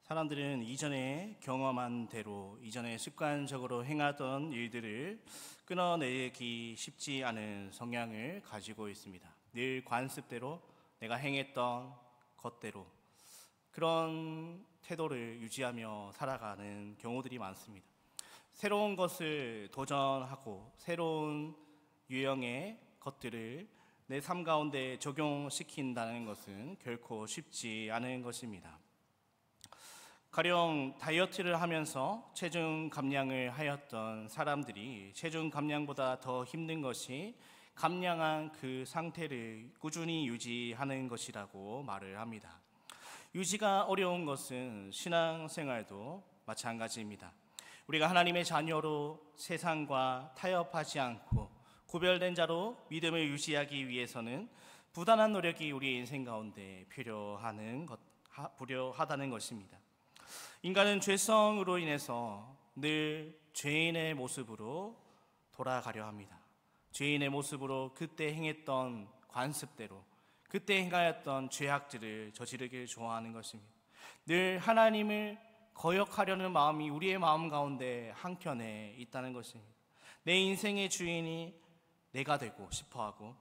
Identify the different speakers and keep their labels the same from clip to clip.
Speaker 1: 사람들은 이전에 경험한 대로 이전에 습관적으로 행하던 일들을 끊어내기 쉽지 않은 성향을 가지고 있습니다. 늘 관습대로 내가 행했던 것대로 그런 태도를 유지하며 살아가는 경우들이 많습니다. 새로운 것을 도전하고 새로운 유형의 것들을 내 삶 가운데 적용시킨다는 것은 결코 쉽지 않은 것입니다. 가령 다이어트를 하면서 체중 감량을 하였던 사람들이 체중 감량보다 더 힘든 것이 감량한 그 상태를 꾸준히 유지하는 것이라고 말을 합니다. 유지가 어려운 것은 신앙생활도 마찬가지입니다. 우리가 하나님의 자녀로 세상과 타협하지 않고 구별된 자로 믿음을 유지하기 위해서는 부단한 노력이 우리의 인생 가운데 필요하다는 것입니다. 인간은 죄성으로 인해서 늘 죄인의 모습으로 돌아가려 합니다. 죄인의 모습으로 그때 행했던 관습대로 그때 행하였던 죄악들을 저지르길 좋아하는 것입니다. 늘 하나님을 거역하려는 마음이 우리의 마음 가운데 한켠에 있다는 것입니다. 내 인생의 주인이 내가 되고 싶어하고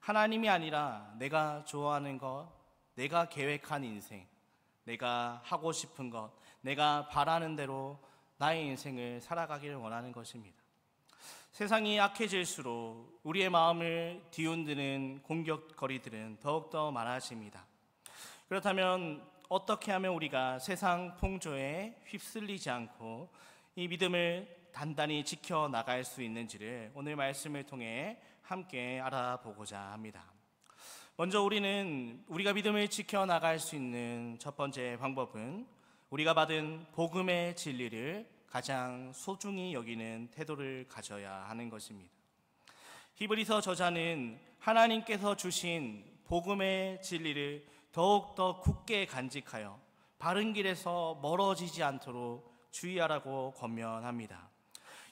Speaker 1: 하나님이 아니라 내가 좋아하는 것, 내가 계획한 인생, 내가 하고 싶은 것, 내가 바라는 대로 나의 인생을 살아가기를 원하는 것입니다. 세상이 악해질수록 우리의 마음을 뒤흔드는 공격거리들은 더욱더 많아집니다. 그렇다면 어떻게 하면 우리가 세상 풍조에 휩쓸리지 않고 이 믿음을 단단히 지켜나갈 수 있는지를 오늘 말씀을 통해 함께 알아보고자 합니다. 먼저 우리가 믿음을 지켜나갈 수 있는 첫 번째 방법은 우리가 받은 복음의 진리를 가장 소중히 여기는 태도를 가져야 하는 것입니다. 히브리서 저자는 하나님께서 주신 복음의 진리를 더욱더 굳게 간직하여 바른 길에서 멀어지지 않도록 주의하라고 권면합니다.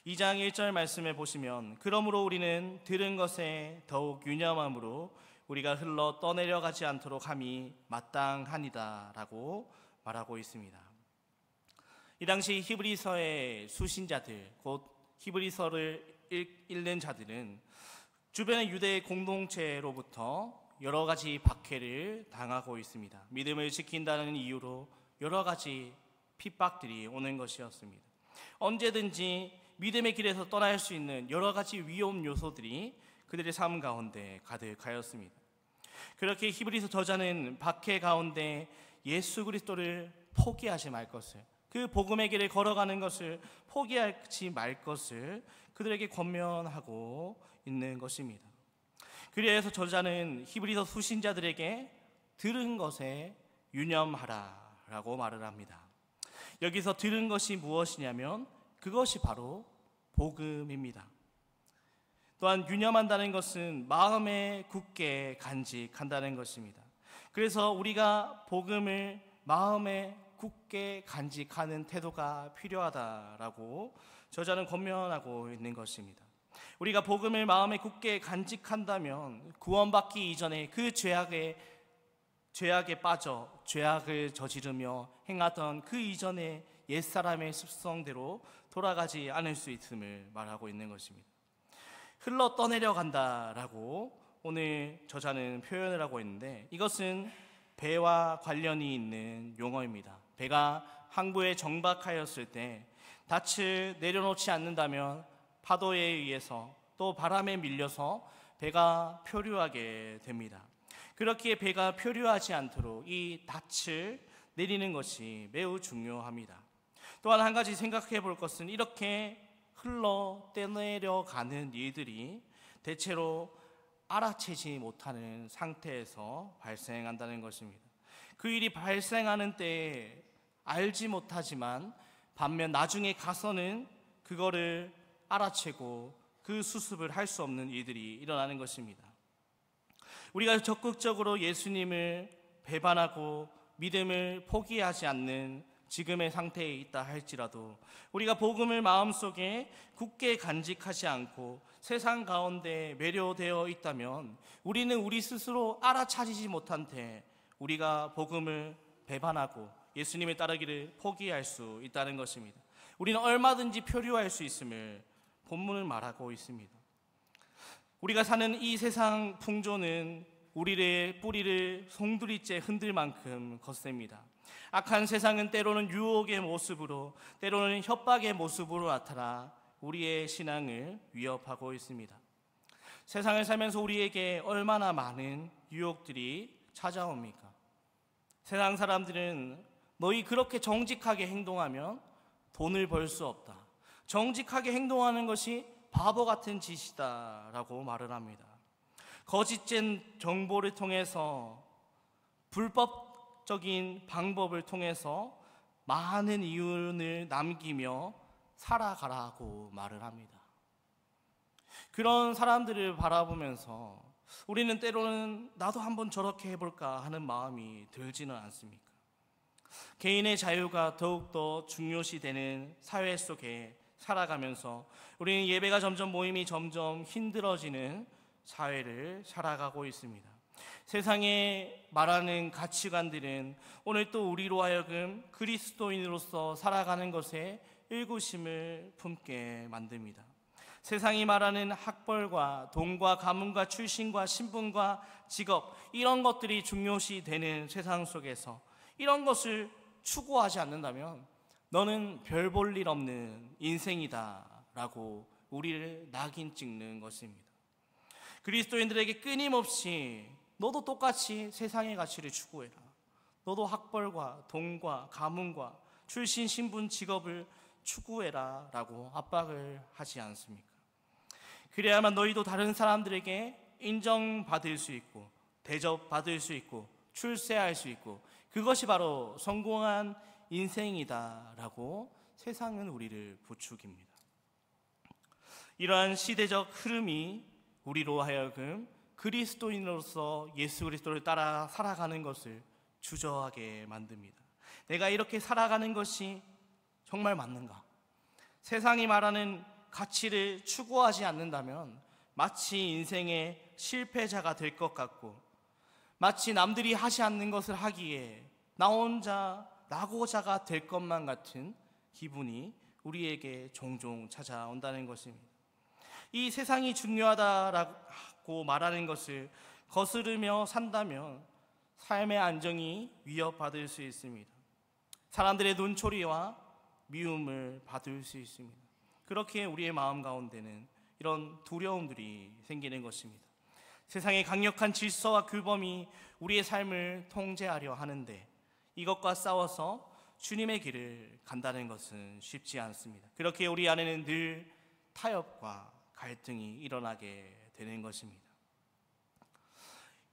Speaker 1: 2장 1절 말씀을 보시면 그러므로 우리는 들은 것에 더욱 유념함으로 우리가 흘러 떠내려가지 않도록 함이 마땅하니다 라고 말하고 있습니다. 이 당시 히브리서의 수신자들, 곧 히브리서를 읽는 자들은 주변의 유대 공동체로부터 여러 가지 박해를 당하고 있습니다. 믿음을 지킨다는 이유로 여러 가지 핍박들이 오는 것이었습니다. 언제든지 믿음의 길에서 떠날 수 있는 여러 가지 위험 요소들이 그들의 삶 가운데 가득하였습니다. 그렇게 히브리서 저자는 박해 가운데 예수 그리스도를 포기하지 말 것을, 그 복음의 길을 걸어가는 것을 포기하지 말 것을 그들에게 권면하고 있는 것입니다. 그래서 저자는 히브리서 수신자들에게 들은 것에 유념하라 라고 말을 합니다. 여기서 들은 것이 무엇이냐면 그것이 바로 복음입니다. 또한 유념한다는 것은 마음에 굳게 간직한다는 것입니다. 그래서 우리가 복음을 마음에 굳게 간직하는 태도가 필요하다라고 저자는 권면하고 있는 것입니다. 우리가 복음을 마음에 굳게 간직한다면 구원받기 이전에 그 죄악에 빠져 죄악을 저지르며 행하던 그 이전의 옛사람의 습성대로 돌아가지 않을 수 있음을 말하고 있는 것입니다. 흘러 떠내려간다라고 오늘 저자는 표현을 하고 있는데 이것은 배와 관련이 있는 용어입니다. 배가 항구에 정박하였을 때 닻을 내려놓지 않는다면 파도에 의해서 또 바람에 밀려서 배가 표류하게 됩니다. 그렇기에 배가 표류하지 않도록 이 닻을 내리는 것이 매우 중요합니다. 또한 한 가지 생각해 볼 것은 이렇게 흘러 떠내려가는 일들이 대체로 알아채지 못하는 상태에서 발생한다는 것입니다. 그 일이 발생하는 때에 알지 못하지만 반면 나중에 가서는 그거를 알아채고 그 수습을 할 수 없는 일들이 일어나는 것입니다. 우리가 적극적으로 예수님을 배반하고 믿음을 포기하지 않는 지금의 상태에 있다 할지라도 우리가 복음을 마음속에 굳게 간직하지 않고 세상 가운데 매료되어 있다면 우리는 우리 스스로 알아차리지 못한 채 우리가 복음을 배반하고 예수님의 따르기를 포기할 수 있다는 것입니다. 우리는 얼마든지 표류할 수 있음을 본문을 말하고 있습니다. 우리가 사는 이 세상 풍조는 우리의 뿌리를 송두리째 흔들 만큼 거셉니다. 악한 세상은 때로는 유혹의 모습으로, 때로는 협박의 모습으로 나타나 우리의 신앙을 위협하고 있습니다. 세상을 살면서 우리에게 얼마나 많은 유혹들이 찾아옵니까? 세상 사람들은 너희 그렇게 정직하게 행동하면 돈을 벌 수 없다. 정직하게 행동하는 것이 바보 같은 짓이다 라고 말을 합니다. 거짓된 정보를 통해서, 불법적인 방법을 통해서 많은 이윤을 남기며 살아가라고 말을 합니다. 그런 사람들을 바라보면서 우리는 때로는 나도 한번 저렇게 해볼까 하는 마음이 들지는 않습니까? 개인의 자유가 더욱더 중요시되는 사회 속에 살아가면서 우리는 예배가 점점, 모임이 점점 힘들어지는 사회를 살아가고 있습니다. 세상에 말하는 가치관들은 오늘 또 우리로 하여금 그리스도인으로서 살아가는 것에 의구심을 품게 만듭니다. 세상이 말하는 학벌과 돈과 가문과 출신과 신분과 직업, 이런 것들이 중요시되는 세상 속에서 이런 것을 추구하지 않는다면 너는 별 볼 일 없는 인생이다 라고 우리를 낙인 찍는 것입니다. 그리스도인들에게 끊임없이 너도 똑같이 세상의 가치를 추구해라, 너도 학벌과 돈과 가문과 출신, 신분, 직업을 추구해라 라고 압박을 하지 않습니까? 그래야만 너희도 다른 사람들에게 인정받을 수 있고 대접받을 수 있고 출세할 수 있고, 그것이 바로 성공한 인생이다 라고 세상은 우리를 부추깁니다. 이러한 시대적 흐름이 우리로 하여금 그리스도인으로서 예수 그리스도를 따라 살아가는 것을 주저하게 만듭니다. 내가 이렇게 살아가는 것이 정말 맞는가? 세상이 말하는 가치를 추구하지 않는다면 마치 인생의 실패자가 될 것 같고, 마치 남들이 하지 않는 것을 하기에 나 혼자 낙오자가 될 것만 같은 기분이 우리에게 종종 찾아온다는 것입니다. 이 세상이 중요하다라고 말하는 것을 거스르며 산다면 삶의 안정이 위협받을 수 있습니다. 사람들의 눈초리와 미움을 받을 수 있습니다. 그렇게 우리의 마음 가운데는 이런 두려움들이 생기는 것입니다. 세상의 강력한 질서와 규범이 우리의 삶을 통제하려 하는데 이것과 싸워서 주님의 길을 간다는 것은 쉽지 않습니다. 그렇게 우리 안에는 늘 타협과 갈등이 일어나게 되는 것입니다.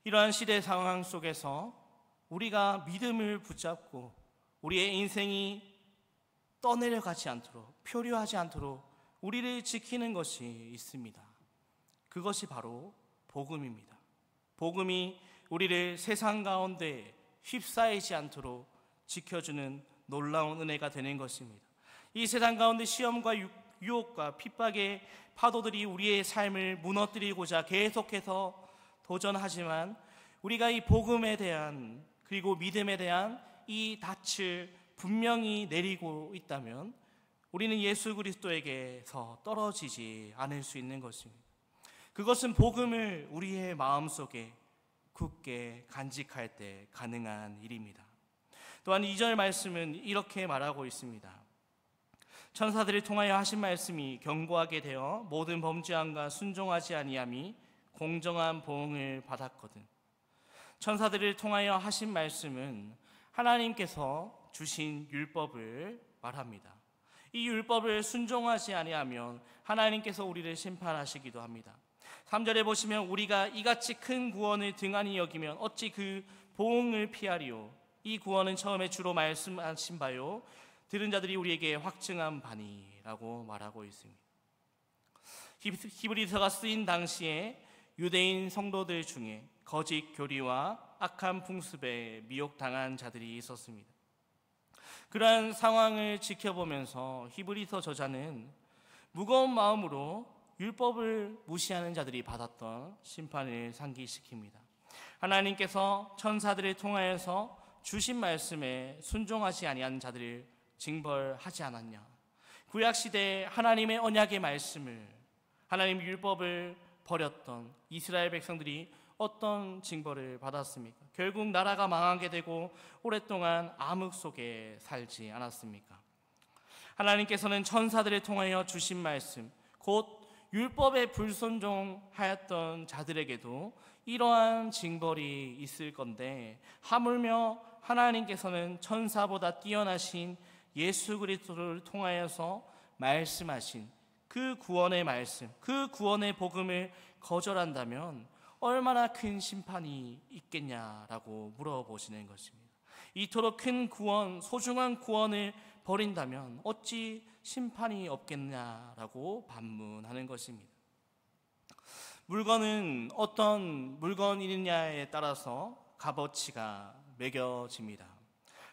Speaker 1: 이러한 시대 상황 속에서 우리가 믿음을 붙잡고 우리의 인생이 떠내려가지 않도록, 표류하지 않도록 우리를 지키는 것이 있습니다. 그것이 바로 복음입니다. 복음이 우리를 세상 가운데 휩싸이지 않도록 지켜주는 놀라운 은혜가 되는 것입니다. 이 세상 가운데 시험과 유혹과 핍박의 파도들이 우리의 삶을 무너뜨리고자 계속해서 도전하지만 우리가 이 복음에 대한, 그리고 믿음에 대한 이 닻을 분명히 내리고 있다면 우리는 예수 그리스도에게서 떨어지지 않을 수 있는 것입니다. 그것은 복음을 우리의 마음속에 굳게 간직할 때 가능한 일입니다. 또한 2절 말씀은 이렇게 말하고 있습니다. 천사들을 통하여 하신 말씀이 견고하게 되어 모든 범죄함과 순종하지 아니함이 공정한 보응을 받았거든. 천사들을 통하여 하신 말씀은 하나님께서 주신 율법을 말합니다. 이 율법을 순종하지 아니하면 하나님께서 우리를 심판하시기도 합니다. 3절에 보시면 우리가 이같이 큰 구원을 등한히 여기면 어찌 그 보응을 피하리요. 이 구원은 처음에 주로 말씀하신 바요 들은 자들이 우리에게 확증한 바니라고 말하고 있습니다. 히브리서가 쓰인 당시에 유대인 성도들 중에 거짓 교리와 악한 풍습에 미혹당한 자들이 있었습니다. 그러한 상황을 지켜보면서 히브리서 저자는 무거운 마음으로 율법을 무시하는 자들이 받았던 심판을 상기시킵니다. 하나님께서 천사들을 통하여서 주신 말씀에 순종하지 아니한 자들을 징벌하지 않았냐? 구약 시대에 하나님의 언약의 말씀을, 하나님 율법을 버렸던 이스라엘 백성들이 어떤 징벌을 받았습니까? 결국 나라가 망하게 되고 오랫동안 암흑 속에 살지 않았습니까? 하나님께서는 천사들을 통하여 주신 말씀, 곧 율법에 불순종하였던 자들에게도 이러한 징벌이 있을 건데, 하물며 하나님께서는 천사보다 뛰어나신 예수 그리스도를 통하여서 말씀하신 그 구원의 말씀, 그 구원의 복음을 거절한다면 얼마나 큰 심판이 있겠냐라고 물어보시는 것입니다. 이토록 큰 구원, 소중한 구원을 버린다면 어찌 심판이 없겠냐라고 반문하는 것입니다. 물건은 어떤 물건이느냐에 따라서 값어치가 매겨집니다.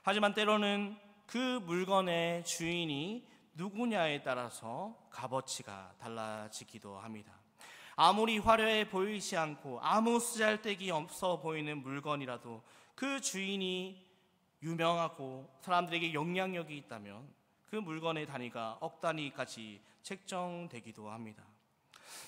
Speaker 1: 하지만 때로는 그 물건의 주인이 누구냐에 따라서 값어치가 달라지기도 합니다. 아무리 화려해 보이지 않고 아무 쓰잘데기 없어 보이는 물건이라도 그 주인이 유명하고 사람들에게 영향력이 있다면 그 물건의 단위가 억 단위까지 책정되기도 합니다.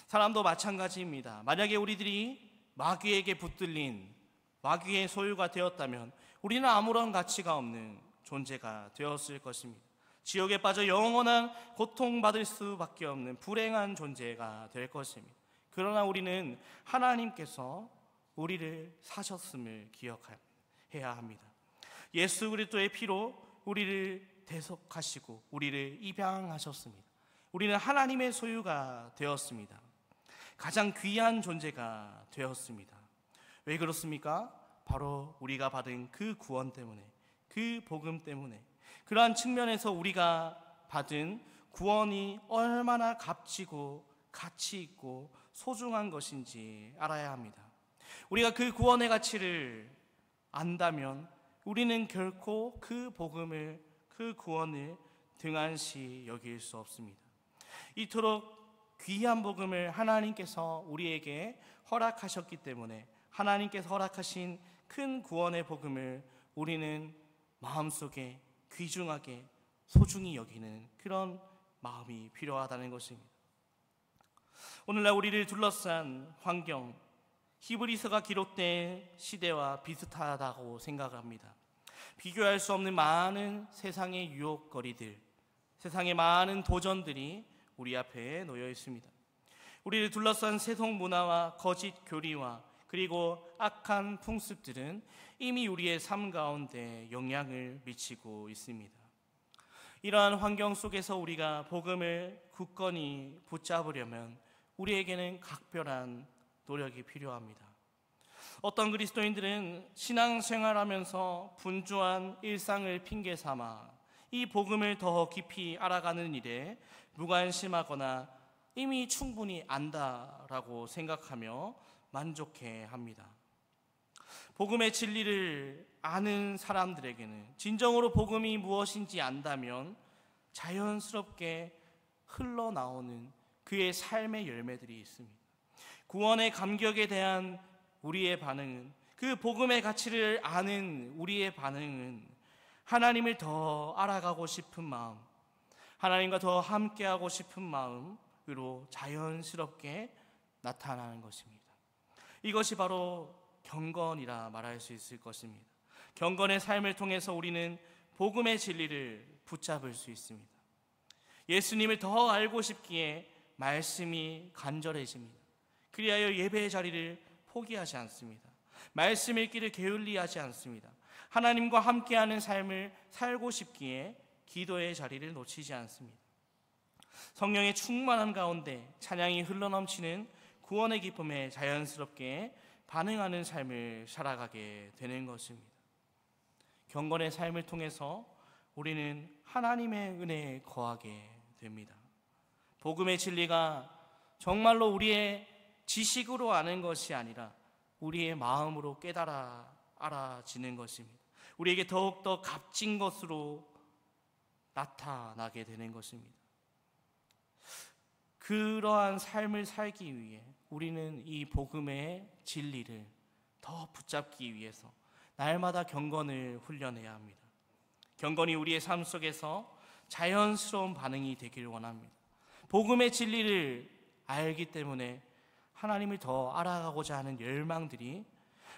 Speaker 1: 사람도 마찬가지입니다. 만약에 우리들이 마귀에게 붙들린 마귀의 소유가 되었다면 우리는 아무런 가치가 없는 존재가 되었을 것입니다. 지옥에 빠져 영원한 고통받을 수밖에 없는 불행한 존재가 될 것입니다. 그러나 우리는 하나님께서 우리를 사셨음을 기억해야 합니다. 예수 그리스도의 피로 우리를 대속하시고 우리를 입양하셨습니다. 우리는 하나님의 소유가 되었습니다. 가장 귀한 존재가 되었습니다. 왜 그렇습니까? 바로 우리가 받은 그 구원 때문에, 그 복음 때문에, 그러한 측면에서 우리가 받은 구원이 얼마나 값지고 가치 있고 소중한 것인지 알아야 합니다. 우리가 그 구원의 가치를 안다면 우리는 결코 그 복음을, 그 구원을 등한시 여길 수 없습니다. 이토록 귀한 복음을 하나님께서 우리에게 허락하셨기 때문에 하나님께서 허락하신 큰 구원의 복음을 우리는 마음속에 귀중하게 소중히 여기는 그런 마음이 필요하다는 것입니다. 오늘날 우리를 둘러싼 환경, 히브리서가 기록된 시대와 비슷하다고 생각합니다. 비교할 수 없는 많은 세상의 유혹거리들, 세상의 많은 도전들이 우리 앞에 놓여 있습니다. 우리를 둘러싼 세속 문화와 거짓 교리와 그리고 악한 풍습들은 이미 우리의 삶 가운데 영향을 미치고 있습니다. 이러한 환경 속에서 우리가 복음을 굳건히 붙잡으려면 우리에게는 각별한 노력이 필요합니다. 어떤 그리스도인들은 신앙생활하면서 분주한 일상을 핑계 삼아 이 복음을 더 깊이 알아가는 일에 무관심하거나 이미 충분히 안다라고 생각하며 만족해합니다. 복음의 진리를 아는 사람들에게는 진정으로 복음이 무엇인지 안다면 자연스럽게 흘러나오는 그의 삶의 열매들이 있습니다. 구원의 감격에 대한 우리의 반응은, 그 복음의 가치를 아는 우리의 반응은 하나님을 더 알아가고 싶은 마음, 하나님과 더 함께하고 싶은 마음으로 자연스럽게 나타나는 것입니다. 이것이 바로 경건이라 말할 수 있을 것입니다. 경건의 삶을 통해서 우리는 복음의 진리를 붙잡을 수 있습니다. 예수님을 더 알고 싶기에 말씀이 간절해집니다. 그리하여 예배의 자리를 포기하지 않습니다. 말씀 읽기를 게을리하지 않습니다. 하나님과 함께하는 삶을 살고 싶기에 기도의 자리를 놓치지 않습니다. 성령의 충만함 가운데 찬양이 흘러넘치는 구원의 기쁨에 자연스럽게 반응하는 삶을 살아가게 되는 것입니다. 경건의 삶을 통해서 우리는 하나님의 은혜에 거하게 됩니다. 복음의 진리가 정말로 우리의 지식으로 아는 것이 아니라 우리의 마음으로 깨달아 알아지는 것입니다. 우리에게 더욱더 값진 것으로 나타나게 되는 것입니다. 그러한 삶을 살기 위해 우리는 이 복음의 진리를 더 붙잡기 위해서 날마다 경건을 훈련해야 합니다. 경건이 우리의 삶 속에서 자연스러운 반응이 되기를 원합니다. 복음의 진리를 알기 때문에 하나님을 더 알아가고자 하는 열망들이,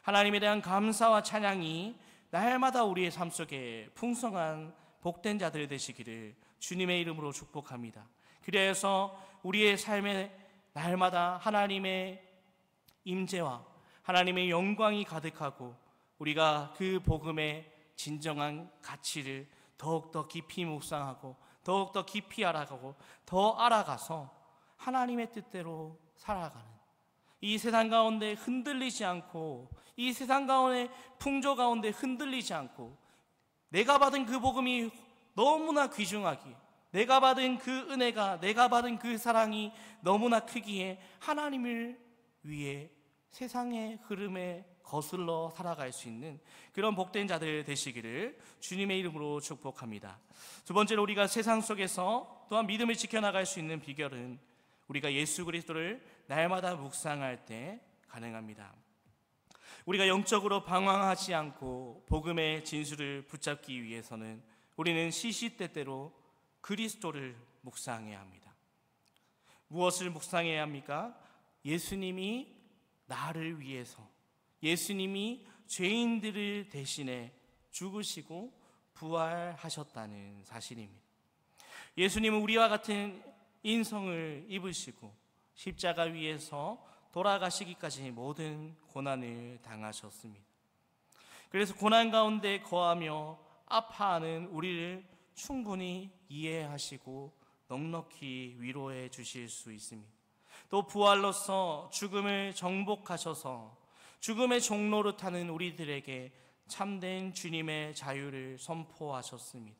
Speaker 1: 하나님에 대한 감사와 찬양이 날마다 우리의 삶 속에 풍성한 복된 자들 되시기를 주님의 이름으로 축복합니다. 그래서 우리의 삶에 날마다 하나님의 임재와 하나님의 영광이 가득하고 우리가 그 복음의 진정한 가치를 더욱더 깊이 묵상하고 더욱더 깊이 알아가고 더 알아가서 하나님의 뜻대로 살아가는, 이 세상 가운데 흔들리지 않고, 이 세상 가운데 풍조 가운데 흔들리지 않고, 내가 받은 그 복음이 너무나 귀중하기에, 내가 받은 그 은혜가, 내가 받은 그 사랑이 너무나 크기에 하나님을 위해 세상의 흐름에 거슬러 살아갈 수 있는 그런 복된 자들 되시기를 주님의 이름으로 축복합니다. 두 번째로, 우리가 세상 속에서 또한 믿음을 지켜나갈 수 있는 비결은 우리가 예수 그리스도를 날마다 묵상할 때 가능합니다. 우리가 영적으로 방황하지 않고 복음의 진수를 붙잡기 위해서는 우리는 시시때때로 그리스도를 묵상해야 합니다. 무엇을 묵상해야 합니까? 예수님이 나를 위해서, 예수님이 죄인들을 대신해 죽으시고 부활하셨다는 사실입니다. 예수님은 우리와 같은 인성을 입으시고 십자가 위에서 돌아가시기까지 모든 고난을 당하셨습니다. 그래서 고난 가운데 거하며 아파하는 우리를 충분히 이해하시고 넉넉히 위로해 주실 수 있습니다. 또 부활로서 죽음을 정복하셔서 죽음의 종로를 타는 우리들에게 참된 주님의 자유를 선포하셨습니다.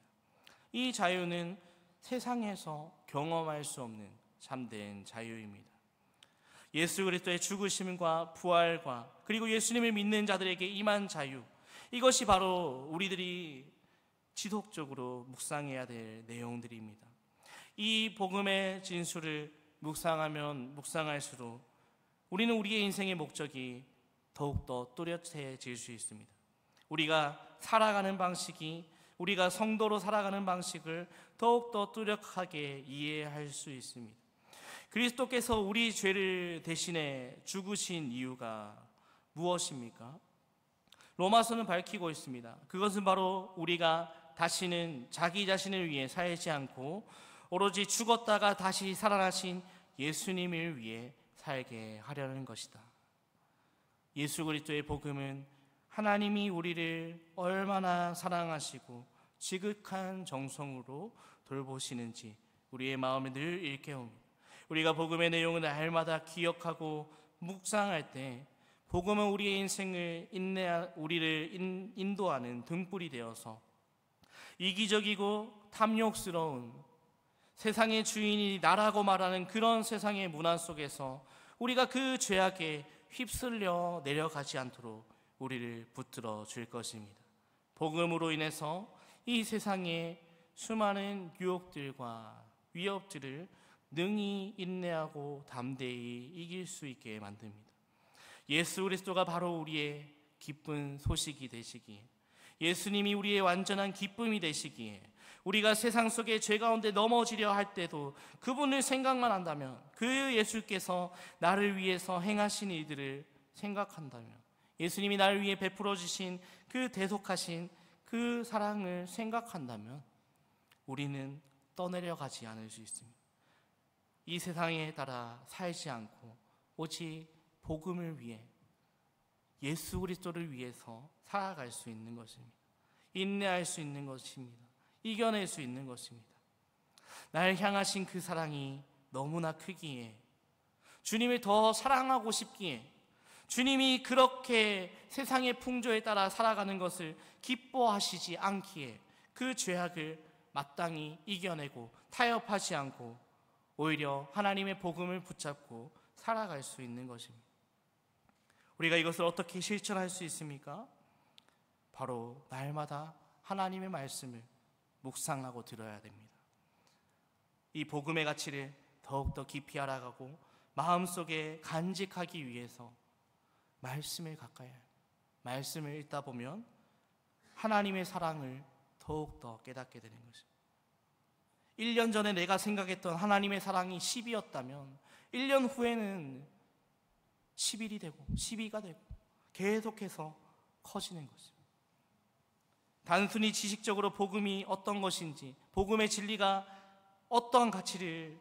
Speaker 1: 이 자유는 세상에서 경험할 수 없는 참된 자유입니다. 예수 그리스도의 죽으심과 부활과 그리고 예수님을 믿는 자들에게 임한 자유, 이것이 바로 우리들이 지속적으로 묵상해야 될 내용들입니다. 이 복음의 진수를 묵상하면 묵상할수록 우리는 우리의 인생의 목적이 더욱더 뚜렷해질 수 있습니다. 우리가 살아가는 방식이, 우리가 성도로 살아가는 방식을 더욱더 뚜렷하게 이해할 수 있습니다. 그리스도께서 우리 죄를 대신해 죽으신 이유가 무엇입니까? 로마서는 밝히고 있습니다. 그것은 바로 우리가 다시는 자기 자신을 위해 살지 않고 오로지 죽었다가 다시 살아나신 예수님을 위해 살게 하려는 것이다. 예수 그리스도의 복음은 하나님이 우리를 얼마나 사랑하시고 지극한 정성으로 돌보시는지 우리의 마음에 늘 일깨웁니다. 우리가 복음의 내용을 날마다 기억하고 묵상할 때 복음은 우리의 인생을 우리를 인도하는 등불이 되어서 이기적이고 탐욕스러운 세상의 주인이 나라고 말하는 그런 세상의 문화 속에서 우리가 그 죄악에 휩쓸려 내려가지 않도록 우리를 붙들어 줄 것입니다. 복음으로 인해서 이 세상의 수많은 유혹들과 위협들을 능히 인내하고 담대히 이길 수 있게 만듭니다. 예수 그리스도가 바로 우리의 기쁜 소식이 되시기에, 예수님이 우리의 완전한 기쁨이 되시기에, 우리가 세상 속의 죄 가운데 넘어지려 할 때도 그분을 생각만 한다면, 그 예수께서 나를 위해서 행하신 일들을 생각한다면, 예수님이 나를 위해 베풀어 주신 그 대속하신 그 사랑을 생각한다면 우리는 떠내려가지 않을 수 있습니다. 이 세상에 따라 살지 않고 오직 복음을 위해, 예수 그리스도를 위해서 살아갈 수 있는 것입니다. 인내할 수 있는 것입니다. 이겨낼 수 있는 것입니다. 날 향하신 그 사랑이 너무나 크기에, 주님을 더 사랑하고 싶기에, 주님이 그렇게 세상의 풍조에 따라 살아가는 것을 기뻐하시지 않기에 그 죄악을 마땅히 이겨내고 타협하지 않고 오히려 하나님의 복음을 붙잡고 살아갈 수 있는 것입니다. 우리가 이것을 어떻게 실천할 수 있습니까? 바로 날마다 하나님의 말씀을 묵상하고 들어야 됩니다. 이 복음의 가치를 더욱더 깊이 알아가고 마음속에 간직하기 위해서 말씀을 가까이 해요. 말씀을 읽다 보면 하나님의 사랑을 더욱더 깨닫게 되는 것입니다. 1년 전에 내가 생각했던 하나님의 사랑이 10이었다면 1년 후에는 11이 되고 12가 되고 계속해서 커지는 것입니다. 단순히 지식적으로 복음이 어떤 것인지, 복음의 진리가 어떠한 가치를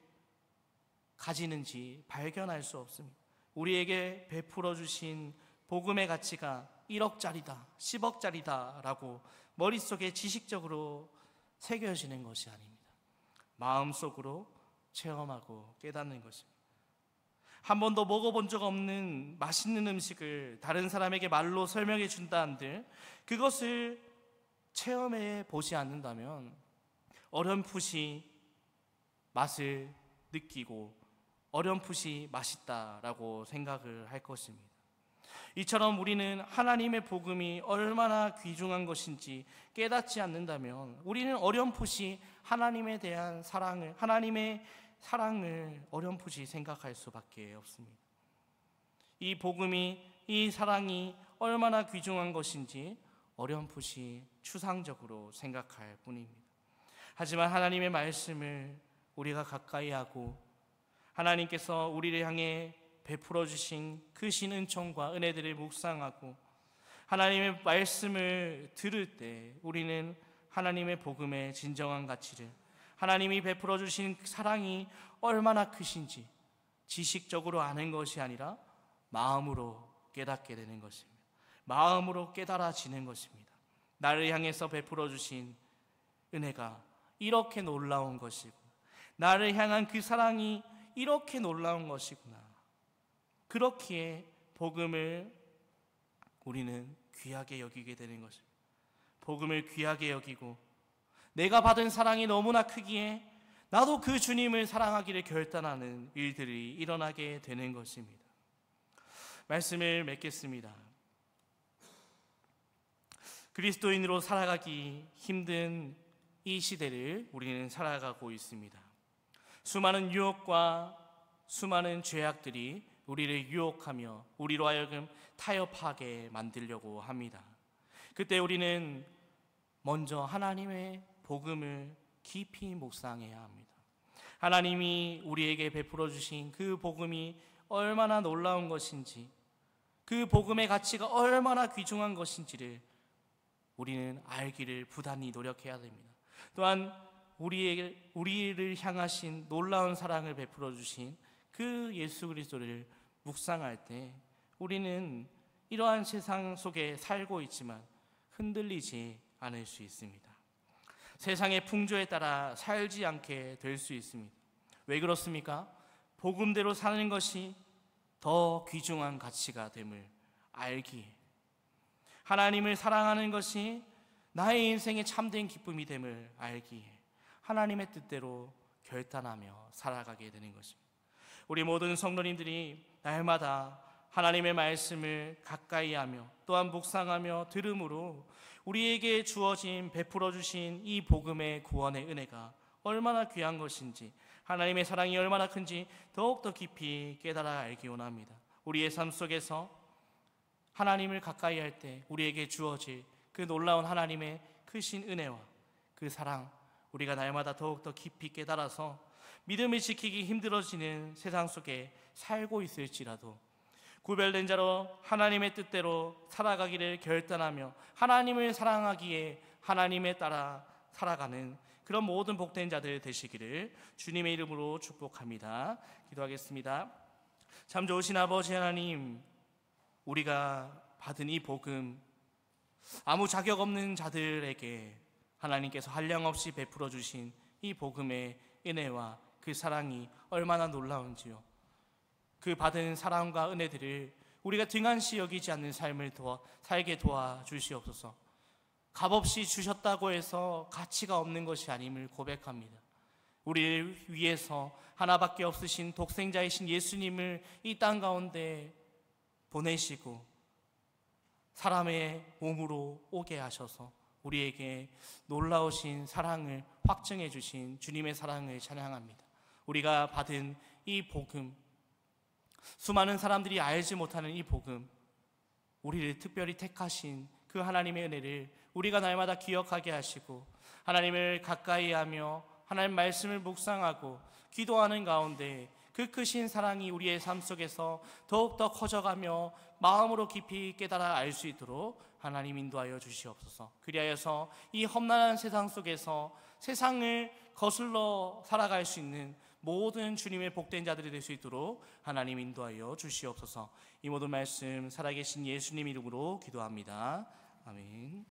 Speaker 1: 가지는지 발견할 수 없습니다. 우리에게 베풀어 주신 복음의 가치가 1억짜리다, 10억짜리다 라고 머릿속에 지식적으로 새겨지는 것이 아닙니다. 마음속으로 체험하고 깨닫는 것입니다. 한 번도 먹어본 적 없는 맛있는 음식을 다른 사람에게 말로 설명해 준다 한들 그것을 체험해 보지 않는다면 어렴풋이 맛을 느끼고 어렴풋이 맛있다라고 생각을 할 것입니다. 이처럼 우리는 하나님의 복음이 얼마나 귀중한 것인지 깨닫지 않는다면 우리는 어렴풋이 하나님에 대한 사랑을, 하나님의 사랑을 어렴풋이 생각할 수밖에 없습니다. 이 복음이, 이 사랑이 얼마나 귀중한 것인지 어렴풋이 추상적으로 생각할 뿐입니다. 하지만 하나님의 말씀을 우리가 가까이 하고 하나님께서 우리를 향해 베풀어 주신 크신 은총과 은혜들을 묵상하고 하나님의 말씀을 들을 때 우리는 하나님의 복음의 진정한 가치를, 하나님이 베풀어 주신 사랑이 얼마나 크신지 지식적으로 아는 것이 아니라 마음으로 깨닫게 되는 것입니다. 마음으로 깨달아지는 것입니다. 나를 향해서 베풀어 주신 은혜가 이렇게 놀라운 것이고 나를 향한 그 사랑이 이렇게 놀라운 것이구나. 그렇기에 복음을 우리는 귀하게 여기게 되는 것입니다. 복음을 귀하게 여기고 내가 받은 사랑이 너무나 크기에 나도 그 주님을 사랑하기를 결단하는 일들이 일어나게 되는 것입니다. 말씀을 맺겠습니다. 그리스도인으로 살아가기 힘든 이 시대를 우리는 살아가고 있습니다. 수많은 유혹과 수많은 죄악들이 우리를 유혹하며 우리로 하여금 타협하게 만들려고 합니다. 그때 우리는 먼저 하나님의 복음을 깊이 묵상해야 합니다. 하나님이 우리에게 베풀어 주신 그 복음이 얼마나 놀라운 것인지, 그 복음의 가치가 얼마나 귀중한 것인지를 우리는 알기를 부단히 노력해야 됩니다. 또한 우리를 향하신 놀라운 사랑을 베풀어 주신 그 예수 그리스도를 묵상할 때 우리는 이러한 세상 속에 살고 있지만 흔들리지 않을 수 있습니다. 세상의 풍조에 따라 살지 않게 될 수 있습니다. 왜 그렇습니까? 복음대로 사는 것이 더 귀중한 가치가 됨을 알기에, 하나님을 사랑하는 것이 나의 인생의 참된 기쁨이 됨을 알기에 하나님의 뜻대로 결단하며 살아가게 되는 것입니다. 우리 모든 성도님들이 날마다 하나님의 말씀을 가까이 하며 또한 묵상하며 들음으로 우리에게 주어진 베풀어 주신 이 복음의 구원의 은혜가 얼마나 귀한 것인지, 하나님의 사랑이 얼마나 큰지 더욱더 깊이 깨달아 알기 원합니다. 우리의 삶 속에서 하나님을 가까이 할 때 우리에게 주어질 그 놀라운 하나님의 크신 은혜와 그 사랑, 우리가 날마다 더욱더 깊이 깨달아서 믿음을 지키기 힘들어지는 세상 속에 살고 있을지라도 구별된 자로 하나님의 뜻대로 살아가기를 결단하며 하나님을 사랑하기에 하나님에 따라 살아가는 그런 모든 복된 자들 되시기를 주님의 이름으로 축복합니다. 기도하겠습니다. 참 좋으신 아버지 하나님, 우리가 받은 이 복음, 아무 자격 없는 자들에게 하나님께서 한량없이 베풀어 주신 이 복음의 은혜와 그 사랑이 얼마나 놀라운지요. 그 받은 사랑과 은혜들을 우리가 등한시 여기지 않는 삶을 살게 도와주시옵소서. 값없이 주셨다고 해서 가치가 없는 것이 아님을 고백합니다. 우리를 위해서 하나밖에 없으신 독생자이신 예수님을 이 땅 가운데 보내시고 사람의 몸으로 오게 하셔서 우리에게 놀라우신 사랑을 확증해 주신 주님의 사랑을 찬양합니다. 우리가 받은 이 복음, 수많은 사람들이 알지 못하는 이 복음, 우리를 특별히 택하신 그 하나님의 은혜를 우리가 날마다 기억하게 하시고 하나님을 가까이 하며 하나님 말씀을 묵상하고 기도하는 가운데 그 크신 사랑이 우리의 삶 속에서 더욱더 커져가며 마음으로 깊이 깨달아 알 수 있도록 하나님 인도하여 주시옵소서. 그리하여서 이 험난한 세상 속에서 세상을 거슬러 살아갈 수 있는 모든 주님의 복된 자들이 될 수 있도록 하나님 인도하여 주시옵소서. 이 모든 말씀 살아계신 예수님 이름으로 기도합니다. 아멘.